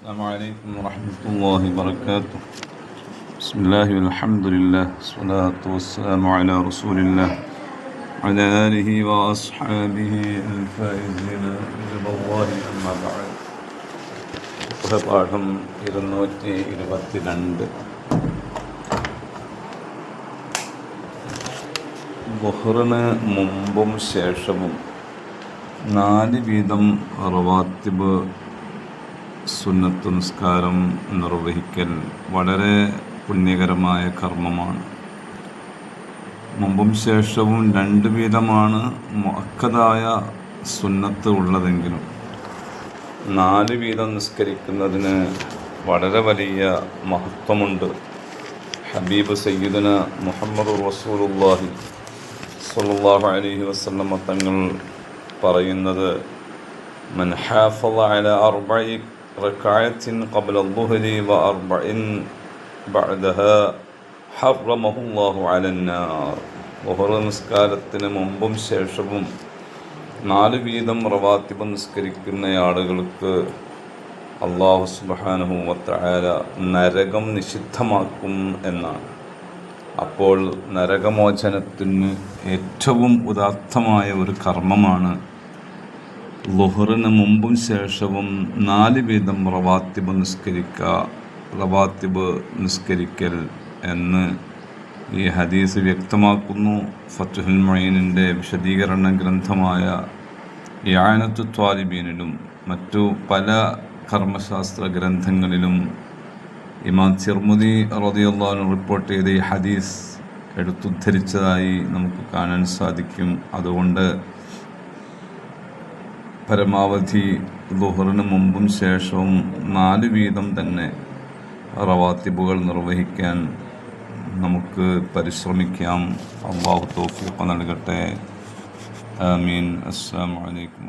السلام عليكم ورحمة الله وبركاته. بسم الله والحمد لله والصلاة والسلام على رسول الله وعلى آله وأصحابه الفائزين برضا الله أما بعد. പാഠം 222. ളുഹറിന് മുമ്പും ശേഷവും 4 വീതം റവാത്തിബ് സുന്നത്ത് നിസ്കാരം നിർവഹിക്കൽ വളരെ പുണ്യകരമായ കർമ്മമാണ്. മുമ്പും ശേഷവും 2 വീതമാണ് മുഅക്കദായ സുന്നത്ത് ഉള്ളതെങ്കിലും 4 വീതം നിസ്കരിക്കുന്നതിന് വളരെ വലിയ മഹത്വമുണ്ട്. ഹബീബ് സയ്യിദുന മുഹമ്മദ് റസൂലുള്ളാഹി സ്വല്ലല്ലാഹു അലൈഹി വസല്ലം തങ്ങൾ പറയുന്നത്, മൻ ഹാഫള അലാ 4 റക്അത്തിൻ ഖബ്ല അദ്ദുഹരി വ 4 ബഅദഹാ ഹറമഹുല്ലാഹു അലന്നാർ. ളുഹർ നിസ്കാരത്തിന് മുമ്പും ശേഷവും 4 വീതം റവാത്തിബ് നിസ്കരിക്കുന്ന ആളുകൾക്ക് അല്ലാഹു സുബ്ഹാനഹു വ തആല നരകം നിഷിദ്ധമാക്കും എന്നാണ്. അപ്പോൾ നരകമോചനത്തിന് ഏറ്റവും ഉദാത്തമായ ഒരു കർമ്മമാണ് ളുഹറിന് മുമ്പും ശേഷവും 4 വീതം റവാത്തിബ് നിസ്കരിക്കൽ എന്ന് ഈ ഹദീസ് വ്യക്തമാക്കുന്നു. ഫത്ഹുൽ മുഈനിൻ്റെ വിശദീകരണ ഗ്രന്ഥമായ ഇആനത്തു ത്വാലിബീനിലും മറ്റു പല കർമ്മശാസ്ത്ര ഗ്രന്ഥങ്ങളിലും ഇമാം തിർമിദി റളിയല്ലാഹു അൻഹു റിപ്പോർട്ട് ചെയ്ത ഈ ഹദീസ് എടുത്തുദ്ധരിച്ചതായി നമുക്ക് കാണാൻ സാധിക്കും. അതുകൊണ്ട് പരമാവധി ളുഹറിന് മുമ്പും ശേഷവും 4 വീതം തന്നെ റവാത്തിബുകൾ നിർവഹിക്കാൻ നമുക്ക് പരിശ്രമിക്കാം. അല്ലാഹു തൗഫീഖ് നൽകട്ടെ. ആമീൻ. അസ്സലാമു അലൈക്കും.